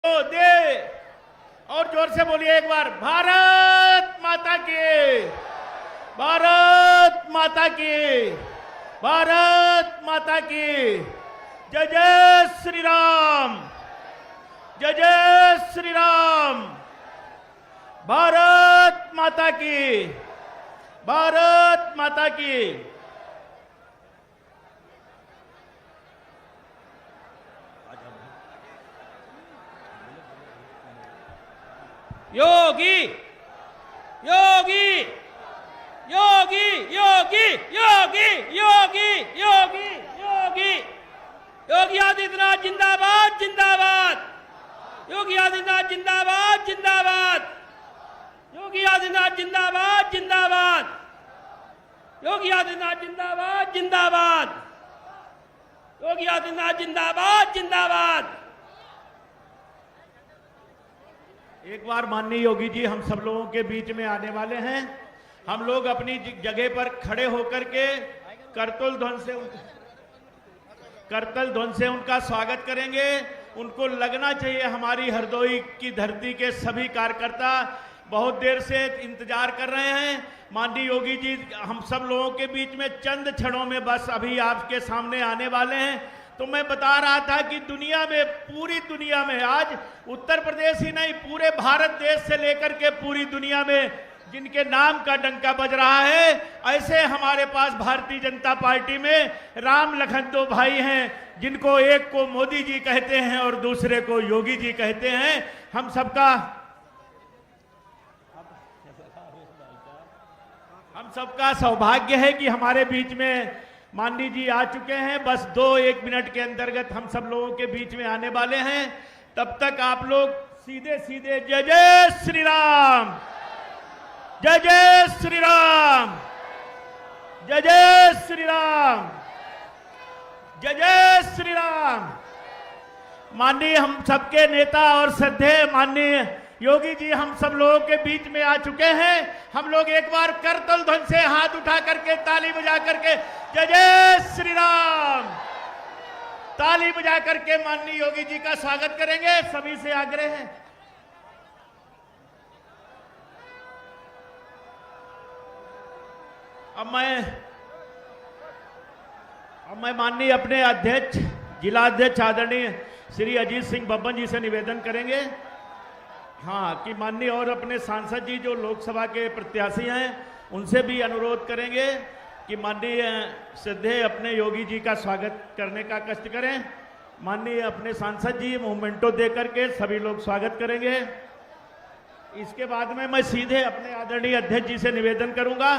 दे और जोर से बोलिए एक बार, भारत माता की, भारत माता की, भारत माता की। जय जय श्री राम, जय जय श्री राम। भारत माता की, भारत माता की। योगी योगी योगी योगी योगी योगी योगी योगी योगी आदित्यनाथ जिंदाबाद जिंदाबाद। योगी आदित्यनाथ जिंदाबाद जिंदाबाद। योगी आदित्यनाथ जिंदाबाद जिंदाबाद। योगी आदित्यनाथ जिंदाबाद जिंदाबाद। योगी आदित्यनाथ जिंदाबाद जिंदाबाद। एक बार माननीय योगी जी हम सब लोगों के बीच में आने वाले हैं। हम लोग अपनी जगह पर खड़े होकर के करतल ध्वनि से उनका स्वागत करेंगे। उनको लगना चाहिए हमारी हरदोई की धरती के सभी कार्यकर्ता बहुत देर से इंतजार कर रहे हैं। माननीय योगी जी हम सब लोगों के बीच में चंद क्षणों में बस अभी आपके सामने आने वाले हैं। तो मैं बता रहा था कि दुनिया में, पूरी दुनिया में आज उत्तर प्रदेश ही नहीं पूरे भारत देश से लेकर के पूरी दुनिया में जिनके नाम का डंका बज रहा है, ऐसे हमारे पास भारतीय जनता पार्टी में राम लखन दो भाई हैं, जिनको एक को मोदी जी कहते हैं और दूसरे को योगी जी कहते हैं। हम सबका सौभाग्य है कि हमारे बीच में माननीय जी आ चुके हैं। बस 2-1 मिनट के अंतर्गत हम सब लोगों के बीच में आने वाले हैं। तब तक आप लोग सीधे सीधे जय जय श्री राम, जय जय श्री राम, जय जय श्री राम, जय जय श्री राम। माननीय हम सबके नेता और श्रद्धेय माननीय योगी जी हम सब लोगों के बीच में आ चुके हैं। हम लोग एक बार करतल ध्वनि से हाथ उठा करके ताली बजा करके जय जय श्री राम ताली बजा करके माननीय योगी जी का स्वागत करेंगे। सभी से आग्रह है। अब मैं माननीय अपने अध्यक्ष, जिला अध्यक्ष आदरणीय श्री अजीत सिंह बब्बन जी से निवेदन करेंगे कि माननीय और अपने सांसद जी जो लोकसभा के प्रत्याशी हैं उनसे भी अनुरोध करेंगे कि माननीय श्रद्धेय अपने योगी जी का स्वागत करने का कष्ट करें। माननीय अपने सांसद जी मोमेंटो दे करके सभी लोग स्वागत करेंगे। इसके बाद में मैं सीधे अपने आदरणीय अध्यक्ष जी से निवेदन करूंगा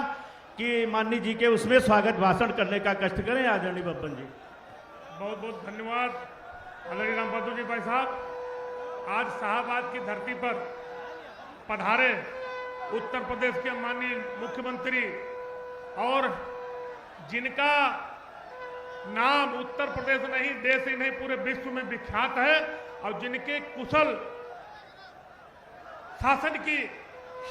कि माननीय जी के उसमें स्वागत भाषण करने का कष्ट करें। आदरणीय बब्बन जी, बहुत बहुत धन्यवाद आदरणीय राम बहादुर जी भाई साहब। आज शाहबाद की धरती पर पधारे उत्तर प्रदेश के माननीय मुख्यमंत्री और जिनका नाम उत्तर प्रदेश नहीं देश ही नहीं पूरे विश्व में विख्यात है और जिनके कुशल शासन की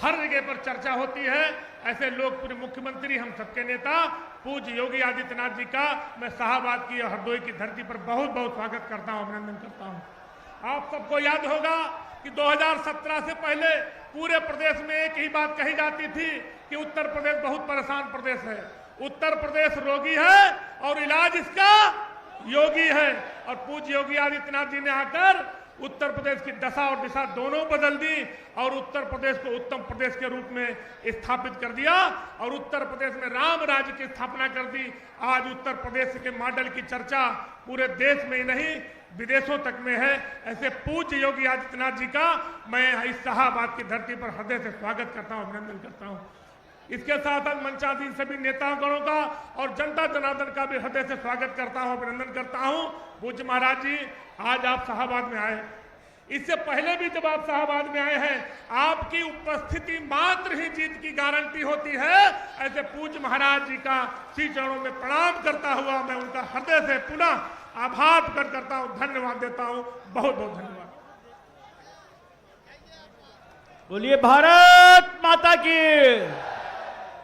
हर जगह पर चर्चा होती है, ऐसे लोकप्रिय मुख्यमंत्री हम सबके नेता पूज्य योगी आदित्यनाथ जी का मैं शाहबाद की और हरदोई की धरती पर बहुत बहुत स्वागत करता हूं, अभिनंदन करता हूं। आप सबको याद होगा कि 2017 से पहले पूरे प्रदेश में एक ही बात कही जाती थी कि उत्तर प्रदेश बहुत परेशान प्रदेश है, उत्तर प्रदेश रोगी है और इलाज इसका योगी है। और पूज्य योगी आदित्यनाथ जी ने आकर उत्तर प्रदेश की दशा और दिशा दोनों बदल दी और उत्तर प्रदेश को उत्तम प्रदेश के रूप में स्थापित कर दिया और उत्तर प्रदेश में राम राज्य की स्थापना कर दी। आज उत्तर प्रदेश के मॉडल की चर्चा पूरे देश में ही नहीं विदेशों तक में है। ऐसे पूज्य योगी आदित्यनाथ जी का मैं इस शाहबाद की धरती पर हृदय से स्वागत करता हूं, अभिनंदन करता हूं। इसके साथ साथ मंचाधीन सभी नेतागणों का और जनता जनार्दन का भी हृदय से स्वागत करता हूं, अभिनंदन करता हूं। पूज्य महाराज जी, आज आप शाहबाद में आए, इससे पहले भी जब आप शाहबाद में आए हैं आपकी उपस्थिति मात्र ही जीत की गारंटी होती है। ऐसे पूज्य महाराज जी का श्री चरणों में प्रणाम करता हुआ मैं उनका हृदय से पुनः आभार प्रकट करता हूं, धन्यवाद देता हूं। बहुत बहुत धन्यवाद। बोलिए भारत माता की।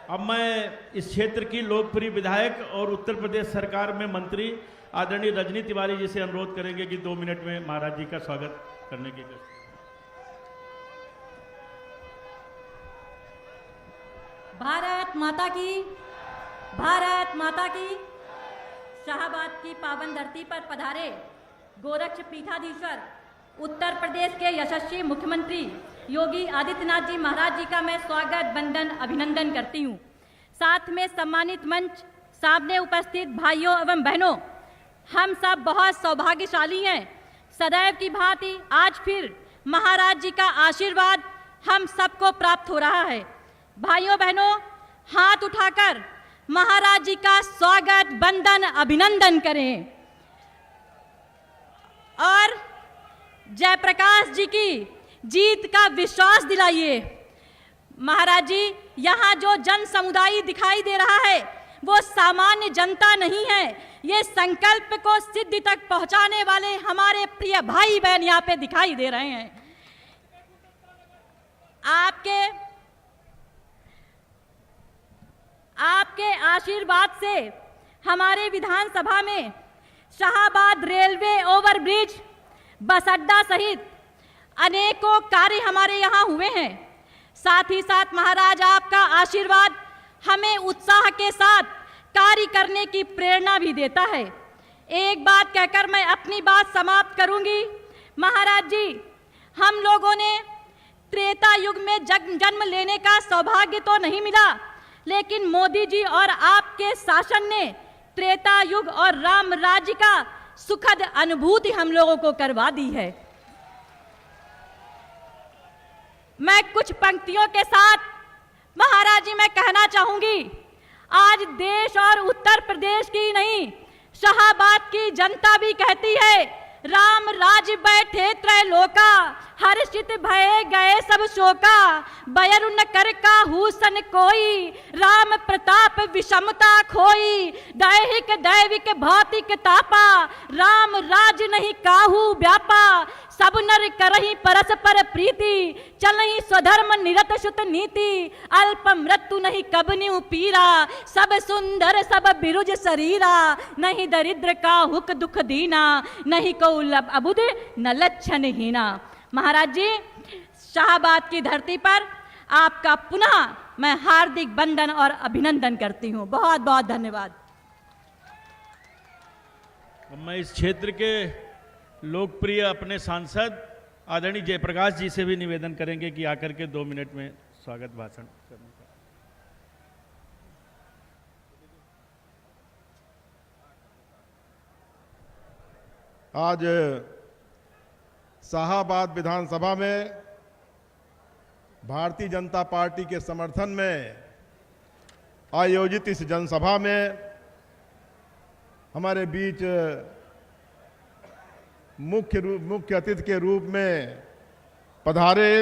अब मैं इस क्षेत्र की लोकप्रिय विधायक और उत्तर प्रदेश सरकार में मंत्री आदरणीय रजनी तिवारी जी से अनुरोध करेंगे कि 2 मिनट में महाराज जी का स्वागत करने की कोशिश। भारत माता की, भारत माता की। शाहबाद की पावन धरती पर पधारे गोरक्ष पीठाधीश्वर उत्तर प्रदेश के यशस्वी मुख्यमंत्री योगी आदित्यनाथ जी महाराज जी का मैं स्वागत वंदन अभिनंदन करती हूँ। साथ में सम्मानित मंच, सामने उपस्थित भाइयों एवं बहनों, हम सब बहुत सौभाग्यशाली हैं। सदैव की भांति आज फिर महाराज जी का आशीर्वाद हम सबको प्राप्त हो रहा है। भाइयों बहनों, हाथ उठाकर महाराज जी का स्वागत वंदन अभिनंदन करें और जयप्रकाश जी की जीत का विश्वास दिलाइए। महाराज जी, यहाँ जो जन समुदाय दिखाई दे रहा है वो सामान्य जनता नहीं है, ये संकल्प को सिद्धि तक पहुंचाने वाले हमारे प्रिय भाई बहन यहाँ पे दिखाई दे रहे हैं। आपके आशीर्वाद से हमारे विधानसभा में शाहबाद रेलवे ओवरब्रिज, बस अड्डा सहित अनेकों कार्य हमारे यहाँ हुए हैं। साथ ही साथ महाराज आपका आशीर्वाद हमें उत्साह के साथ कार्य करने की प्रेरणा भी देता है। एक बात कहकर मैं अपनी बात समाप्त करूंगी। महाराज जी, हम लोगों ने त्रेता युग में जन्म लेने का सौभाग्य तो नहीं मिला, लेकिन मोदी जी और आपके शासन ने त्रेता युग और राम राज्य का सुखद अनुभूति हम लोगों को करवा दी है। मैं कुछ पंक्तियों के साथ महाराज जी मैं कहना चाहूंगी, आज देश और उत्तर प्रदेश की नहीं, शाहबाद की जनता भी कहती है, राम राज बैठे त्रैलोका, हर्षित भये गए सब शोका, बयर न कर काहू सन कोई, राम प्रताप विषमता खोई, दैहिक दैविक भौतिक तापा, राम राज नहीं काहू व्यापा, सब नर करही परस्पर प्रीति, चलही स्वधर्म निरत शुत नीति, अल्प मृत्यु नहीं कबन्यु पीरा, सब सुंदर सब बिरुज शरीरा, नहीं दरिद्र का हुक दुख दीना, नहीं को अबुद न लक्षण हीना। महाराज जी, शाहबाद की धरती पर आपका पुनः मैं हार्दिक वंदन और अभिनंदन करती हूँ। बहुत बहुत धन्यवाद। मैं इस क्षेत्र के लोकप्रिय अपने सांसद आदरणीय जयप्रकाश जी से भी निवेदन करेंगे कि आकर के 2 मिनट में स्वागत भाषण करने का। आज शाहबाद विधानसभा में भारतीय जनता पार्टी के समर्थन में आयोजित इस जनसभा में हमारे बीच मुख्य अतिथि के रूप में पधारे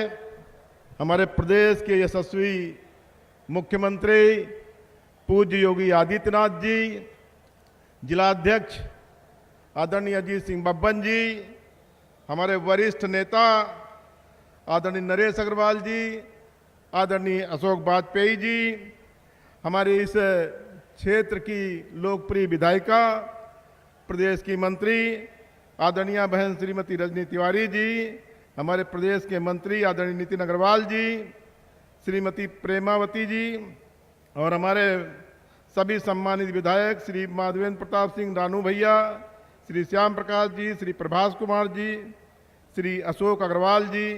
हमारे प्रदेश के यशस्वी मुख्यमंत्री पूज्य योगी आदित्यनाथ जी, जिलाध्यक्ष आदरणीय अजीत सिंह बब्बन जी, हमारे वरिष्ठ नेता आदरणीय नरेश अग्रवाल जी, आदरणीय अशोक वाजपेयी जी, हमारे इस क्षेत्र की लोकप्रिय विधायिका प्रदेश की मंत्री आदरणीय बहन श्रीमती रजनी तिवारी जी, हमारे प्रदेश के मंत्री आदरणीय नितिन अग्रवाल जी, श्रीमती प्रेमावती जी और हमारे सभी सम्मानित विधायक श्री माधवेंद्र प्रताप सिंह रानू भैया, श्री श्याम प्रकाश जी, श्री प्रभास कुमार जी, श्री अशोक अग्रवाल जी,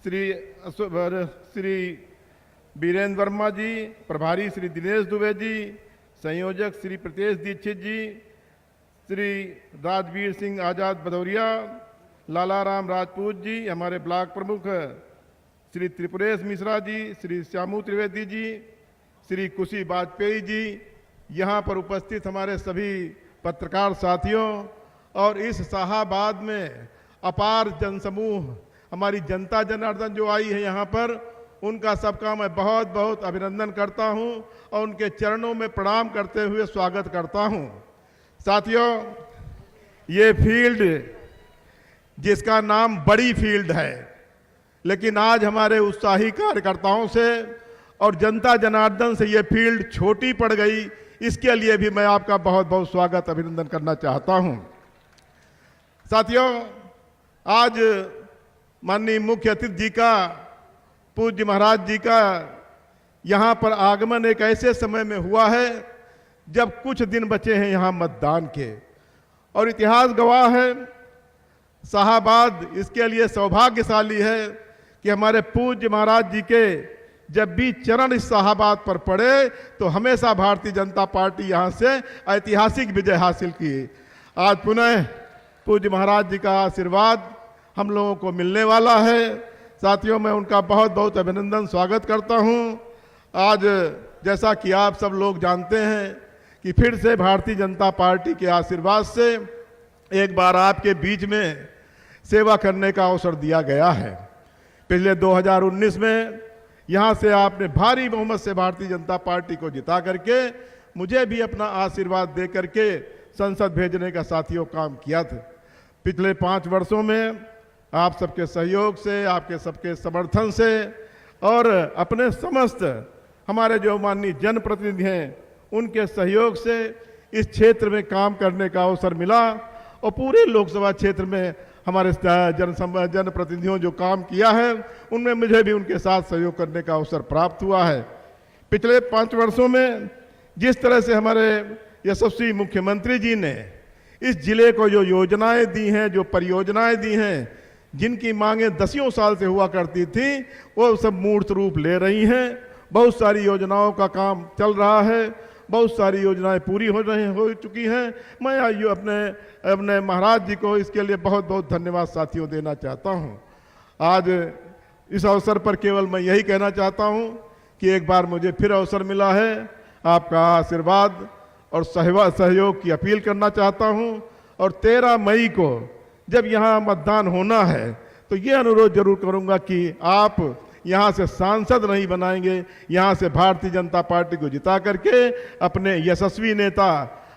श्री वीरेंद्र वर्मा जी, प्रभारी श्री दिनेश दुबे जी, संयोजक श्री प्रीतेश दीक्षित जी, श्री राजवीर सिंह आजाद भदौरिया, लालाराम राजपूत जी, हमारे ब्लॉक प्रमुख श्री त्रिपुरेश मिश्रा जी, श्री श्यामू त्रिवेदी जी, श्री कुशी वाजपेयी जी, यहाँ पर उपस्थित हमारे सभी पत्रकार साथियों और इस शाहबाद में अपार जनसमूह हमारी जनता जनार्दन जो आई है यहाँ पर, उनका सबका मैं बहुत बहुत अभिनंदन करता हूँ और उनके चरणों में प्रणाम करते हुए स्वागत करता हूँ। साथियों, ये फील्ड जिसका नाम बड़ी फील्ड है, लेकिन आज हमारे उत्साही कार्यकर्ताओं से और जनता जनार्दन से ये फील्ड छोटी पड़ गई, इसके लिए भी मैं आपका बहुत बहुत स्वागत अभिनंदन करना चाहता हूं। साथियों, आज माननीय मुख्य अतिथि जी का, पूज्य महाराज जी का यहाँ पर आगमन एक ऐसे समय में हुआ है जब कुछ दिन बचे हैं यहाँ मतदान के, और इतिहास गवाह है, शाहाबाद इसके लिए सौभाग्यशाली है कि हमारे पूज्य महाराज जी के जब भी चरण इस शाहाबाद पर पड़े तो हमेशा भारतीय जनता पार्टी यहाँ से ऐतिहासिक विजय हासिल की। आज पुनः पूज्य महाराज जी का आशीर्वाद हम लोगों को मिलने वाला है। साथियों, मैं उनका बहुत बहुत अभिनंदन स्वागत करता हूँ। आज जैसा कि आप सब लोग जानते हैं कि फिर से भारतीय जनता पार्टी के आशीर्वाद से एक बार आपके बीच में सेवा करने का अवसर दिया गया है। पिछले 2019 में यहाँ से आपने भारी बहुमत से भारतीय जनता पार्टी को जिता करके मुझे भी अपना आशीर्वाद दे करके संसद भेजने का साथियों काम किया था। पिछले 5 वर्षों में आप सबके सहयोग से, आपके सबके समर्थन से और अपने समस्त हमारे जो माननीय जनप्रतिनिधि हैं उनके सहयोग से इस क्षेत्र में काम करने का अवसर मिला, और पूरे लोकसभा क्षेत्र में हमारे जनप्रतिनिधियों जो काम किया है उनमें मुझे भी उनके साथ सहयोग करने का अवसर प्राप्त हुआ है। पिछले 5 वर्षों में जिस तरह से हमारे यशस्वी मुख्यमंत्री जी ने इस जिले को जो योजनाएं दी हैं, जो परियोजनाएं दी हैं, जिनकी मांगें दसियों साल से हुआ करती थी, वो सब मूर्त रूप ले रही हैं। बहुत सारी योजनाओं का काम चल रहा है, बहुत सारी योजनाएं पूरी हो चुकी हैं। मैं अपने महाराज जी को इसके लिए बहुत बहुत धन्यवाद साथियों देना चाहता हूं। आज इस अवसर पर केवल मैं यही कहना चाहता हूं कि एक बार मुझे फिर अवसर मिला है, आपका आशीर्वाद और सहयोग की अपील करना चाहता हूं। और 13 मई को जब यहाँ मतदान होना है तो ये अनुरोध जरूर करूंगा कि आप यहाँ से सांसद नहीं बनाएंगे, यहाँ से भारतीय जनता पार्टी को जिता करके अपने यशस्वी नेता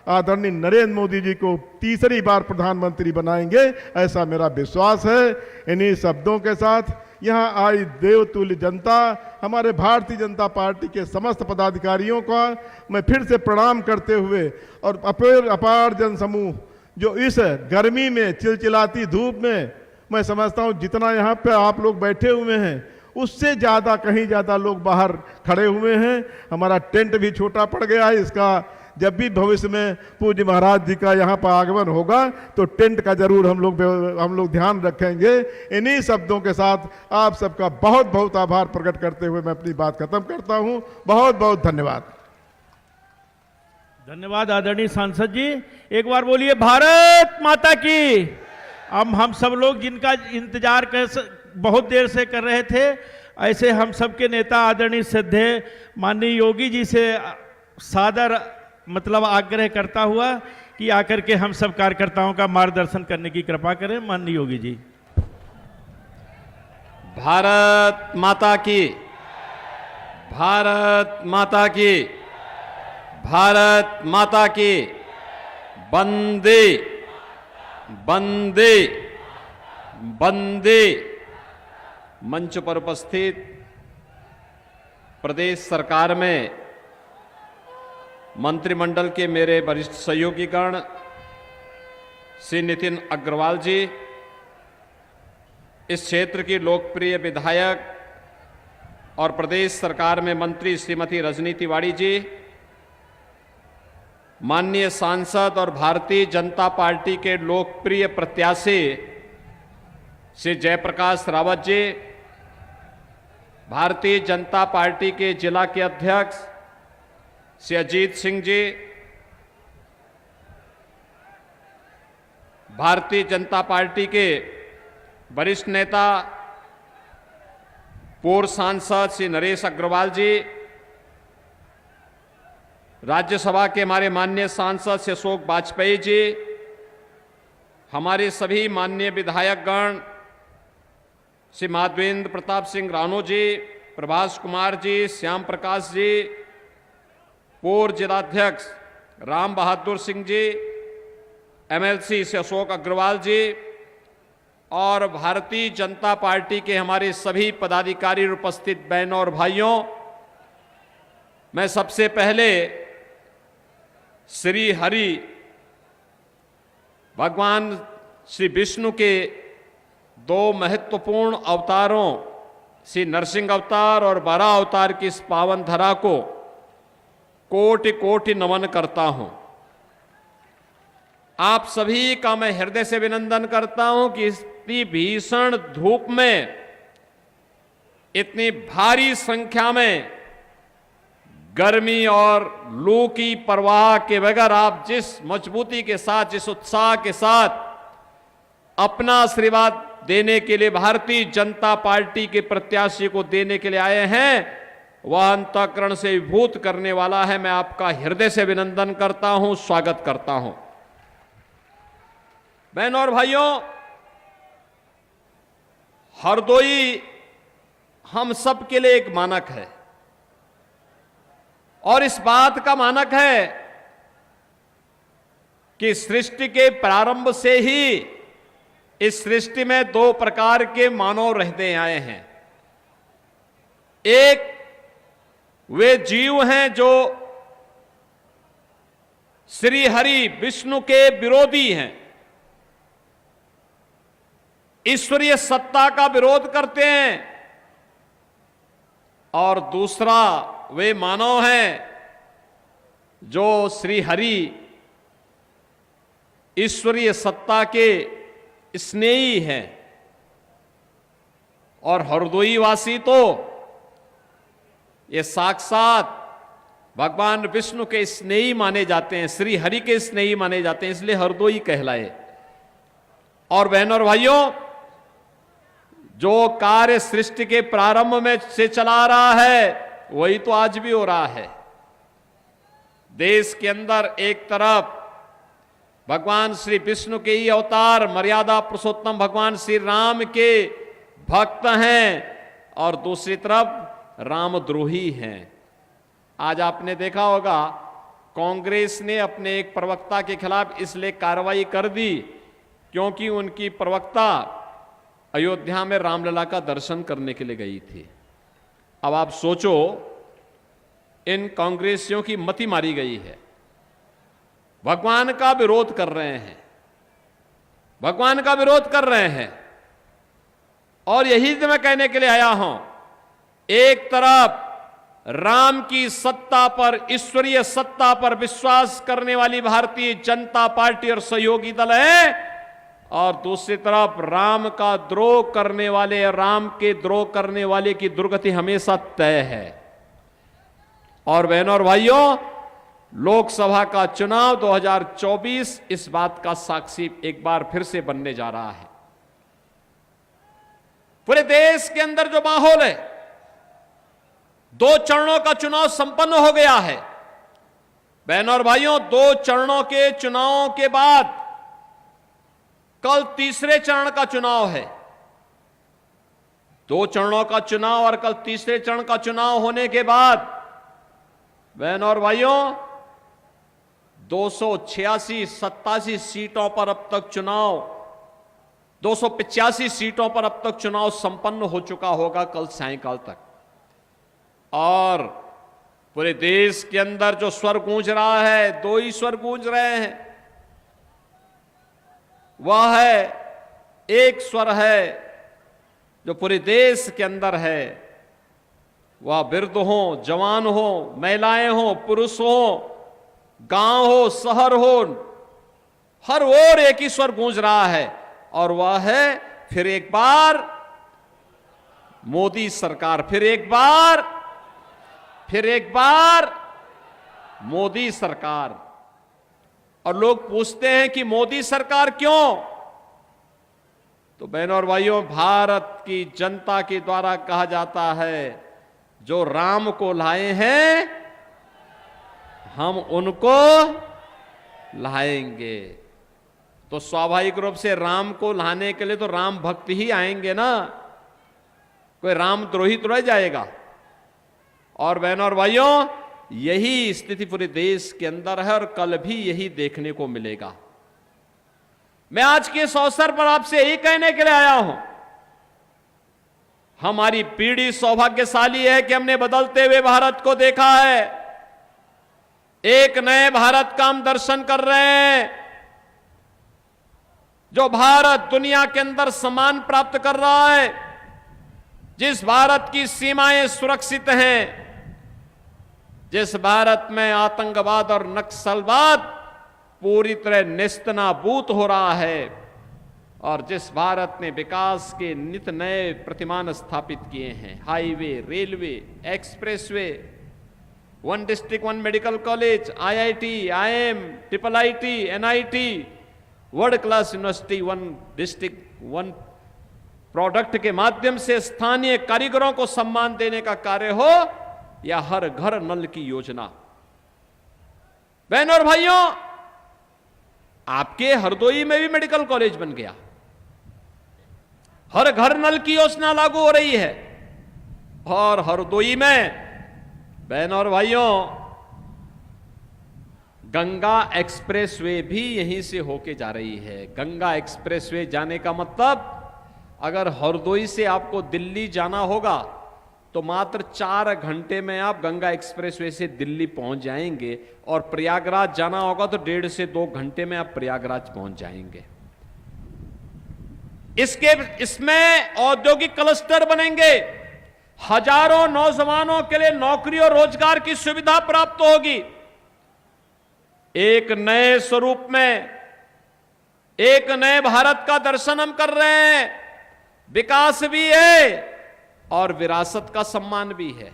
आदरणीय नरेंद्र मोदी जी को तीसरी बार प्रधानमंत्री बनाएंगे, ऐसा मेरा विश्वास है। इन्हीं शब्दों के साथ यहाँ आई देवतुल्य जनता, हमारे भारतीय जनता पार्टी के समस्त पदाधिकारियों का मैं फिर से प्रणाम करते हुए, और अपार जन समूह जो इस गर्मी में, चिलचिलाती धूप में, मैं समझता हूँ जितना यहाँ पे आप लोग बैठे हुए हैं उससे ज़्यादा, कहीं ज़्यादा लोग बाहर खड़े हुए हैं। हमारा टेंट भी छोटा पड़ गया है, इसका जब भी भविष्य में पूज्य महाराज जी का यहाँ पर आगमन होगा तो टेंट का जरूर हम लोग ध्यान रखेंगे। इन्हीं शब्दों के साथ आप सबका बहुत बहुत आभार प्रकट करते हुए मैं अपनी बात खत्म करता हूँ। बहुत बहुत धन्यवाद। धन्यवाद आदरणीय सांसद जी। एक बार बोलिए भारत माता की। अब हम सब लोग जिनका इंतजार बहुत देर से कर रहे थे, ऐसे हम सबके नेता आदरणीय श्रद्धेय माननीय योगी जी से सादर आग्रह करता हुआ कि आकर के हम सब कार्यकर्ताओं का मार्गदर्शन करने की कृपा करें। माननीय योगी जी। भारत माता की, भारत माता की, भारत माता की। वंदे वंदे वंदे। मंच पर उपस्थित प्रदेश सरकार में मंत्रिमंडल के मेरे वरिष्ठ सहयोगीगण श्री नितिन अग्रवाल जी, इस क्षेत्र की लोकप्रिय विधायक और प्रदेश सरकार में मंत्री श्रीमती रजनी तिवारी जी, माननीय सांसद और भारतीय जनता पार्टी के लोकप्रिय प्रत्याशी श्री जयप्रकाश रावत जी, भारतीय जनता पार्टी के जिला के अध्यक्ष श्री अजीत सिंह जी, भारतीय जनता पार्टी के वरिष्ठ नेता पूर्व सांसद श्री नरेश अग्रवाल जी, राज्यसभा के हमारे माननीय सांसद श्री अशोक वाजपेयी जी, हमारे सभी माननीय विधायकगण श्री माधवेंद्र प्रताप सिंह राणो जी, प्रभास कुमार जी, श्याम प्रकाश जी, पूर्व जिलाध्यक्ष राम बहादुर सिंह जी, एमएलसी से अशोक अग्रवाल जी और भारतीय जनता पार्टी के हमारे सभी पदाधिकारी और उपस्थित बहनों और भाइयों, मैं सबसे पहले श्री हरि भगवान श्री विष्णु के दो महत्वपूर्ण अवतारों श्री नरसिंह अवतार और बराह अवतार की इस पावन धरा को कोटि कोटि नमन करता हूं। आप सभी का मैं हृदय से अभिनंदन करता हूं कि इतनी भीषण धूप में इतनी भारी संख्या में गर्मी और लू की परवाह के बगैर आप जिस मजबूती के साथ, जिस उत्साह के साथ अपना आशीर्वाद देने के लिए भारतीय जनता पार्टी के प्रत्याशी को देने के लिए आए हैं, वह अंतःकरण से विभूत करने वाला है। मैं आपका हृदय से अभिनंदन करता हूं, स्वागत करता हूं। बहनों और भाइयों, हरदोई हम सब के लिए एक मानक है और इस बात का मानक है कि सृष्टि के प्रारंभ से ही इस सृष्टि में दो प्रकार के मानव रहते आए हैं। एक वे जीव हैं जो श्री हरि विष्णु के विरोधी हैं, ईश्वरीय सत्ता का विरोध करते हैं, और दूसरा वे मानव हैं जो श्री हरि ईश्वरीय सत्ता के स्नेही हैं। और हरदोई वासी तो ये साक्षात भगवान विष्णु के स्नेही माने जाते हैं, श्री हरि के स्नेही माने जाते हैं, इसलिए हरदोई कहलाए। और बहनों और भाइयों, जो कार्य सृष्टि के प्रारंभ में से चला रहा है वही तो आज भी हो रहा है। देश के अंदर एक तरफ भगवान श्री विष्णु के ही अवतार मर्यादा पुरुषोत्तम भगवान श्री राम के भक्त हैं और दूसरी तरफ रामद्रोही हैं। आज आपने देखा होगा कांग्रेस ने अपने एक प्रवक्ता के खिलाफ इसलिए कार्रवाई कर दी क्योंकि उनकी प्रवक्ता अयोध्या में रामलला का दर्शन करने के लिए गई थी। अब आप सोचो, इन कांग्रेसियों की मति मारी गई है, भगवान का विरोध कर रहे हैं, भगवान का विरोध कर रहे हैं। और यही तो मैं कहने के लिए आया हूं, एक तरफ राम की सत्ता पर, ईश्वरीय सत्ता पर विश्वास करने वाली भारतीय जनता पार्टी और सहयोगी दल है, और दूसरी तरफ राम का द्रोह करने वाले, राम के द्रोह करने वाले की दुर्गति हमेशा तय है। और बहनों और भाइयों, लोकसभा का चुनाव 2024 इस बात का साक्षी एक बार फिर से बनने जा रहा है। पूरे देश के अंदर जो माहौल है, 2 चरणों का चुनाव संपन्न हो गया है। बहनों और भाइयों, 2 चरणों के चुनावों के बाद कल तीसरे चरण का चुनाव है। 2 चरणों का चुनाव और कल तीसरे चरण का चुनाव होने के बाद बहनों और भाइयों, 286-87 सीटों पर अब तक चुनाव, 285 सीटों पर अब तक चुनाव संपन्न हो चुका होगा कल सायंकाल तक। और पूरे देश के अंदर जो स्वर गूंज रहा है, 2 ही स्वर गूंज रहे हैं। वह है, एक स्वर है जो पूरे देश के अंदर है, वह वृद्ध हो, जवान हो, महिलाएं हो, पुरुष हो, गांव हो, शहर हो, हर ओर एक ही स्वर गूंज रहा है, और वह है फिर एक बार मोदी सरकार, फिर एक बार मोदी सरकार। और लोग पूछते हैं कि मोदी सरकार क्यों? तो बहनों और भाइयों, भारत की जनता के द्वारा कहा जाता है, जो राम को लाए हैं हम उनको लाएंगे। तो स्वाभाविक रूप से राम को लाने के लिए तो राम भक्त ही आएंगे ना, कोई रामद्रोही तो रह जाएगा। और बहनों और भाइयों, यही स्थिति पूरे देश के अंदर है और कल भी यही देखने को मिलेगा। मैं आज के इस अवसर पर आपसे यही कहने के लिए आया हूं, हमारी पीढ़ी सौभाग्यशाली है कि हमने बदलते हुए भारत को देखा है। एक नए भारत का हम दर्शन कर रहे हैं। जो भारत दुनिया के अंदर सम्मान प्राप्त कर रहा है, जिस भारत की सीमाएं सुरक्षित हैं, जिस भारत में आतंकवाद और नक्सलवाद पूरी तरह नेस्तनाबूद हो रहा है, और जिस भारत ने विकास के नित नए प्रतिमान स्थापित किए हैं, highway, railway, expressway, 1 district 1 medical college, IIT, IIM, IIIT, NIT, world class university, 1 district 1 product के माध्यम से स्थानीय कारीगरों को सम्मान देने का कार्य हो, या हर घर नल की योजना। बहनों और भाइयों, आपके हरदोई में भी मेडिकल कॉलेज बन गया, हर घर नल की योजना लागू हो रही है, और हरदोई में बहनों और भाइयों गंगा एक्सप्रेसवे भी यहीं से होके जा रही है। गंगा एक्सप्रेसवे जाने का मतलब, अगर हरदोई से आपको दिल्ली जाना होगा तो मात्र 4 घंटे में आप गंगा एक्सप्रेसवे से दिल्ली पहुंच जाएंगे, और प्रयागराज जाना होगा तो 1.5 से 2 घंटे में आप प्रयागराज पहुंच जाएंगे। इसमें औद्योगिक क्लस्टर बनेंगे, हजारों नौजवानों के लिए नौकरी और रोजगार की सुविधा प्राप्त होगी। एक नए स्वरूप में, एक नए भारत का दर्शन हम कर रहे हैं। विकास भी है और विरासत का सम्मान भी है।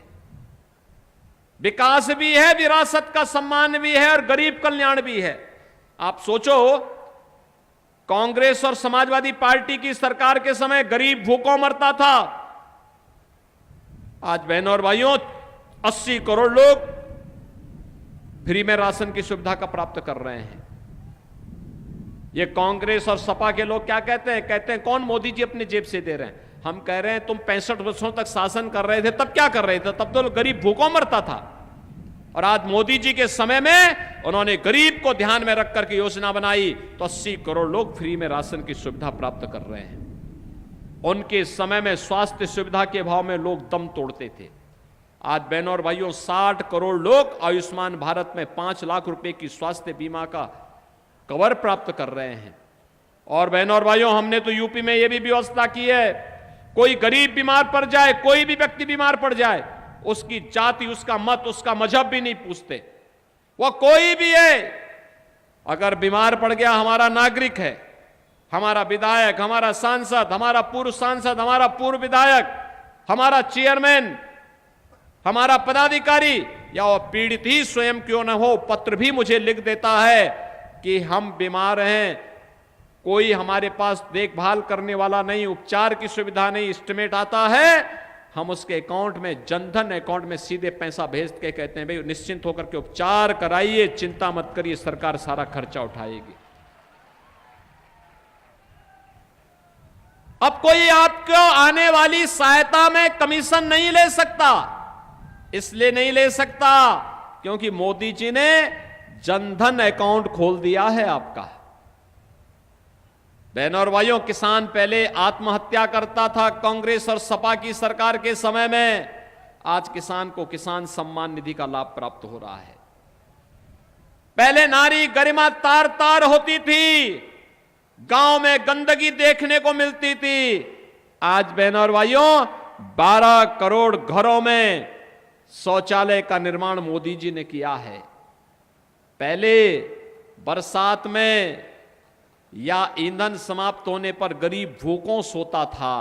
विकास भी है, विरासत का सम्मान भी है, और गरीब कल्याण भी है। आप सोचो, कांग्रेस और समाजवादी पार्टी की सरकार के समय गरीब भूखों मरता था। आज बहनों और भाइयों 80 करोड़ लोग फ्री में राशन की सुविधा का प्राप्त कर रहे हैं। ये कांग्रेस और सपा के लोग क्या कहते हैं? कहते हैं कौन मोदी जी अपने जेब से दे रहे हैं। हम कह रहे हैं तुम 65 वर्षों तक शासन कर रहे थे, तब क्या कर रहे थे? तब तो गरीब भूखों मरता था। और आज मोदी जी के समय में उन्होंने गरीब को ध्यान में रख करके योजना बनाई, तो 80 करोड़ लोग फ्री में राशन की सुविधा प्राप्त कर रहे हैं। उनके समय में स्वास्थ्य सुविधा के अभाव में लोग दम तोड़ते थे। आज बहनों और भाइयों 60 करोड़ लोग आयुष्मान भारत में 5 लाख रुपए की स्वास्थ्य बीमा का कवर प्राप्त कर रहे हैं। और बहनों और भाइयों, हमने तो यूपी में यह भी व्यवस्था की है, कोई गरीब बीमार पड़ जाए, कोई भी व्यक्ति बीमार पड़ जाए, उसकी जाति, उसका मत, उसका मजहब भी नहीं पूछते, वह कोई भी है, अगर बीमार पड़ गया हमारा नागरिक है, हमारा विधायक, हमारा सांसद, हमारा पूर्व सांसद, हमारा पूर्व विधायक, हमारा चेयरमैन, हमारा पदाधिकारी, या वह पीड़ित ही स्वयं क्यों न हो, पत्र भी मुझे लिख देता है कि हम बीमार हैं, कोई हमारे पास देखभाल करने वाला नहीं, उपचार की सुविधा नहीं, एस्टिमेट आता है, हम उसके अकाउंट में, जनधन अकाउंट में सीधे पैसा भेज के कहते हैं भाई निश्चिंत होकर के उपचार कराइए, चिंता मत करिए, सरकार सारा खर्चा उठाएगी। अब कोई आपको आने वाली सहायता में कमीशन नहीं ले सकता। इसलिए नहीं ले सकता क्योंकि मोदी जी ने जनधन अकाउंट खोल दिया है आपका। बहनों और भाइयों, किसान पहले आत्महत्या करता था कांग्रेस और सपा की सरकार के समय में, आज किसान को किसान सम्मान निधि का लाभ प्राप्त हो रहा है। पहले नारी गरिमा तार तार होती थी, गांव में गंदगी देखने को मिलती थी। आज बहनों और भाइयों 12 करोड़ घरों में शौचालय का निर्माण मोदी जी ने किया है। पहले बरसात में या ईंधन समाप्त होने पर गरीब भूखों सोता था।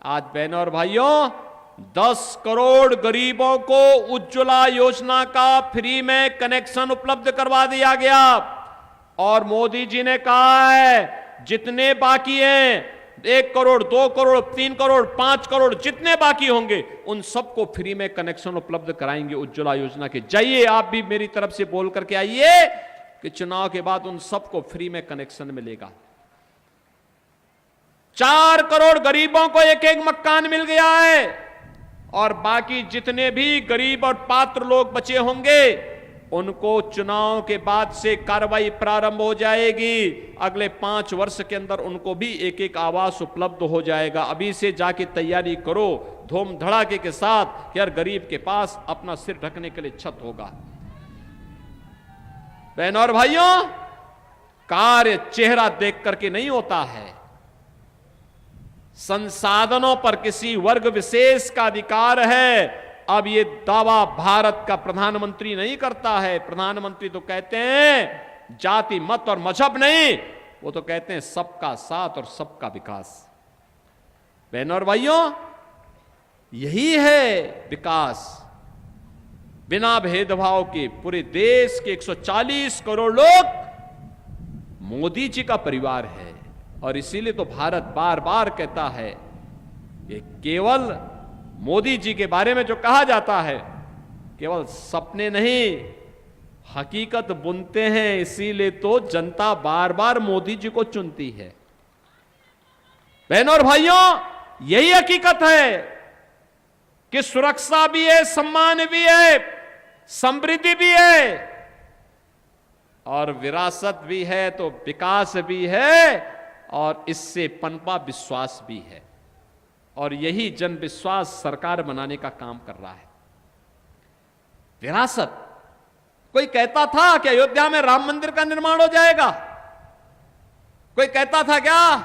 आज बहनों और भाइयों 10 करोड़ गरीबों को उज्ज्वला योजना का फ्री में कनेक्शन उपलब्ध करवा दिया गया। और मोदी जी ने कहा है जितने बाकी हैं, 1 करोड़, 2 करोड़, 3 करोड़, 5 करोड़, जितने बाकी होंगे उन सबको फ्री में कनेक्शन उपलब्ध कराएंगे उज्ज्वला योजना के। जाइए आप भी मेरी तरफ से बोल करके आइए कि चुनाव के बाद उन सबको फ्री में कनेक्शन मिलेगा। 4 करोड़ गरीबों को एक मकान मिल गया है, और बाकी जितने भी गरीब और पात्र लोग बचे होंगे उनको चुनाव के बाद से कार्रवाई प्रारंभ हो जाएगी। अगले 5 वर्ष के अंदर उनको भी एक आवास उपलब्ध हो जाएगा। अभी से जाके तैयारी करो धूम धड़ाके के साथ कि हर गरीब के पास अपना सिर ढकने के लिए छत होगा। बहनों और भाइयों, कार्य चेहरा देख करके नहीं होता है। संसाधनों पर किसी वर्ग विशेष का अधिकार है, अब ये दावा भारत का प्रधानमंत्री नहीं करता है। प्रधानमंत्री तो कहते हैं जाति मत और मजहब नहीं, वो तो कहते हैं सबका साथ और सबका विकास। बहनों और भाइयों, यही है विकास। बिना भेदभाव के पूरे देश के 140 करोड़ लोग मोदी जी का परिवार है। और इसीलिए तो भारत बार बार कहता है कि केवल मोदी जी के बारे में जो कहा जाता है केवल सपने नहीं, हकीकत बुनते हैं। इसीलिए तो जनता बार बार मोदी जी को चुनती है। बहनों और भाइयों, यही हकीकत है कि सुरक्षा भी है, सम्मान भी है, समृद्धि भी है और विरासत भी है, तो विकास भी है और इससे पनपा विश्वास भी है। और यही जन विश्वास सरकार बनाने का काम कर रहा है। विरासत, कोई कहता था कि अयोध्या में राम मंदिर का निर्माण हो जाएगा? कोई कहता था क्या?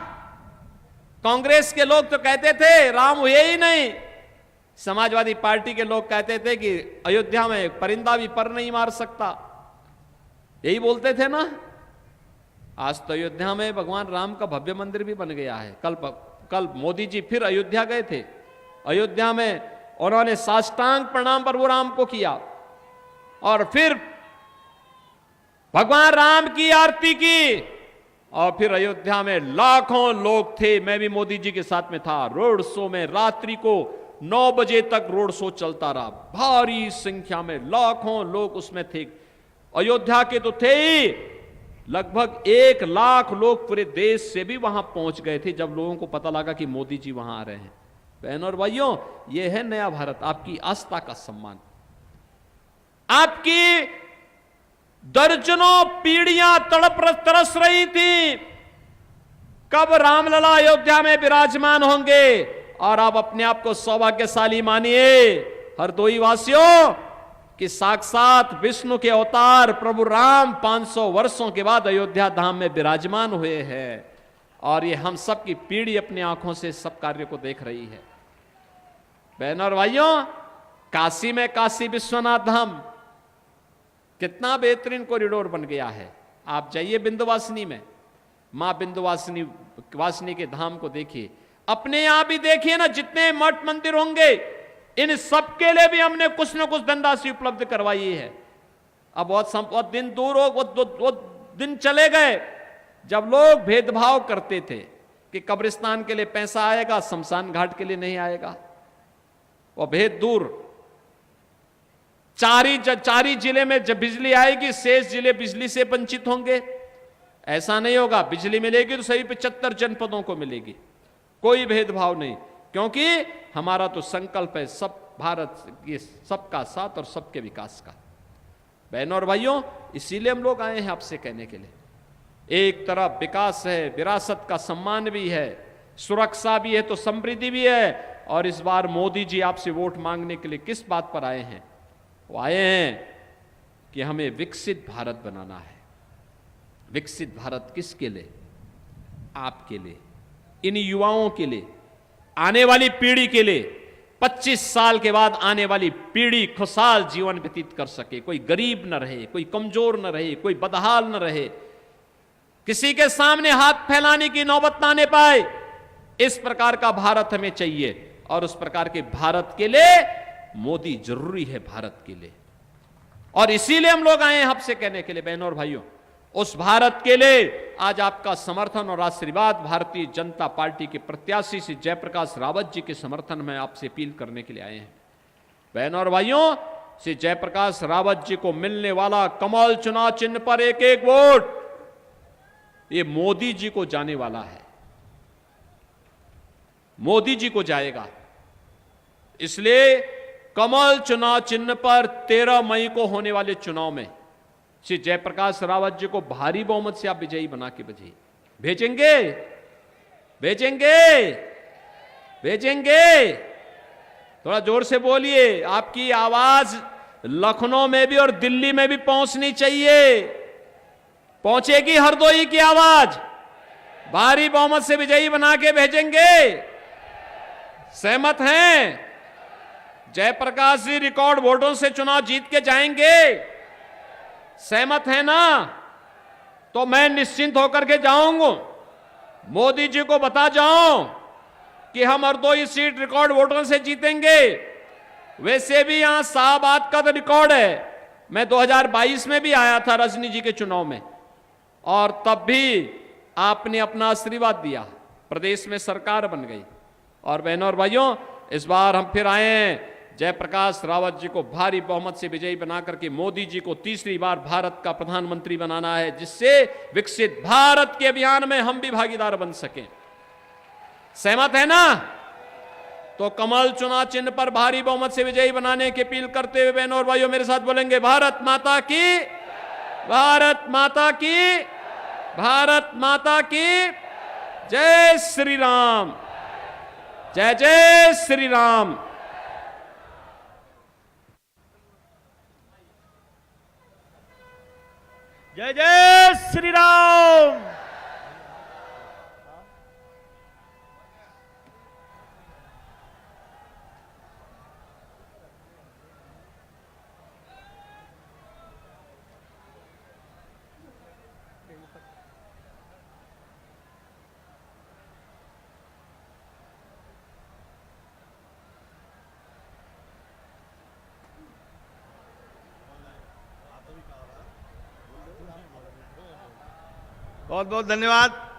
कांग्रेस के लोग तो कहते थे राम हुए ही नहीं। समाजवादी पार्टी के लोग कहते थे कि अयोध्या में परिंदा भी पर नहीं मार सकता, यही बोलते थे ना। आज तो अयोध्या में भगवान राम का भव्य मंदिर भी बन गया है। कल मोदी जी फिर अयोध्या गए थे। अयोध्या में उन्होंने साष्टांग प्रणाम प्रभु राम को किया और फिर भगवान राम की आरती की और फिर अयोध्या में लाखों लोग थे। मैं भी मोदी जी के साथ में था। रोड शो में रात्रि को 9 बजे तक रोड शो चलता रहा। भारी संख्या में लाखों लोग उसमें थे। अयोध्या के तो थे ही, लगभग 1 लाख लोग पूरे देश से भी वहां पहुंच गए थे जब लोगों को पता लगा कि मोदी जी वहां आ रहे हैं। बहनों और भाइयों, यह है नया भारत, आपकी आस्था का सम्मान। आपकी दर्जनों पीढ़ियां तड़प तरस रही थी कब रामलला अयोध्या में विराजमान होंगे, और आप अपने आप को सौभाग्यशाली मानिए हरदोई वासियों कि साक्षात विष्णु के अवतार प्रभु राम 500 वर्षों के बाद अयोध्या धाम में विराजमान हुए हैं। और ये हम सब की पीढ़ी अपनी आंखों से सब कार्य को देख रही है। बहनों और भाइयों, काशी में काशी विश्वनाथ धाम कितना बेहतरीन कॉरिडोर बन गया है। आप जाइए विंध्यवासिनी में, मां विंध्यवासिनी के धाम को देखिए, अपने यहां भी देखिए ना, जितने मठ मंदिर होंगे इन सबके लिए भी हमने कुछ न कुछ धनराशि उपलब्ध करवाई है। अब बहुत दिन दूर हो, वो दिन चले गए जब लोग भेदभाव करते थे कि कब्रिस्तान के लिए पैसा आएगा, शमशान घाट के लिए नहीं आएगा। वो भेद दूर। 4 ही जिले में जब बिजली आएगी, शेष जिले बिजली से वंचित होंगे। ऐसा नहीं होगा। बिजली मिलेगी तो सभी 75 जनपदों को मिलेगी, कोई भेदभाव नहीं, क्योंकि हमारा तो संकल्प है सब भारत ये सबका साथ और सबके विकास का। बहनों और भाइयों, इसीलिए हम लोग आए हैं आपसे कहने के लिए, एक तरफ विकास है, विरासत का सम्मान भी है, सुरक्षा भी है तो समृद्धि भी है। और इस बार मोदी जी आपसे वोट मांगने के लिए किस बात पर आए हैं? वो आए हैं कि हमें विकसित भारत बनाना है। विकसित भारत किसके लिए? आपके लिए, इन युवाओं के लिए, आने वाली पीढ़ी के लिए। 25 साल के बाद आने वाली पीढ़ी खुशहाल जीवन व्यतीत कर सके, कोई गरीब न रहे, कोई कमजोर न रहे, कोई बदहाल न रहे, किसी के सामने हाथ फैलाने की नौबत ना आने पाए। इस प्रकार का भारत हमें चाहिए और उस प्रकार के भारत के लिए मोदी जरूरी है भारत के लिए। और इसीलिए हम लोग आए हैं आपसे कहने के लिए बहनों और भाइयों, उस भारत के लिए आज आपका समर्थन और आशीर्वाद भारतीय जनता पार्टी के प्रत्याशी श्री जयप्रकाश रावत जी के समर्थन में आपसे अपील करने के लिए आए हैं। बहनों और भाइयों, श्री जयप्रकाश रावत जी को मिलने वाला कमल चुनाव चिन्ह पर एक वोट ये मोदी जी को जाने वाला है, मोदी जी को जाएगा। इसलिए कमल चुनाव चिन्ह पर 13 मई को होने वाले चुनाव में श्री जयप्रकाश रावत जी को भारी बहुमत से आप विजयी बना के भेजेंगे, भेजेंगे, भेजेंगे। थोड़ा जोर से बोलिए, आपकी आवाज लखनऊ में भी और दिल्ली में भी पहुंचनी चाहिए। पहुंचेगी हरदोई की आवाज, भारी बहुमत से विजयी बना के भेजेंगे। सहमत हैं? जयप्रकाश जी रिकॉर्ड वोटों से चुनाव जीत के जाएंगे। सहमत है ना? तो मैं निश्चिंत होकर के जाऊंगा, मोदी जी को बता जाऊं कि हम हरदोई सीट रिकॉर्ड वोटों से जीतेंगे। वैसे भी यहां शाहबाद का तो रिकॉर्ड है। मैं 2022 में भी आया था रजनी जी के चुनाव में, और तब भी आपने अपना आशीर्वाद दिया, प्रदेश में सरकार बन गई। और बहनों और भाइयों, इस बार हम फिर आए हैं जयप्रकाश रावत जी को भारी बहुमत से विजयी बना करके मोदी जी को तीसरी बार भारत का प्रधानमंत्री बनाना है, जिससे विकसित भारत के अभियान में हम भी भागीदार बन सकें। सहमत है ना? तो कमल चुनाव चिन्ह पर भारी बहुमत से विजयी बनाने की अपील करते हुए बहनों और भाइयों मेरे साथ बोलेंगे, भारत माता की, भारत माता की, भारत माता की जय श्री राम, जय जय श्री राम। जय जय श्री राम। बहुत बहुत धन्यवाद।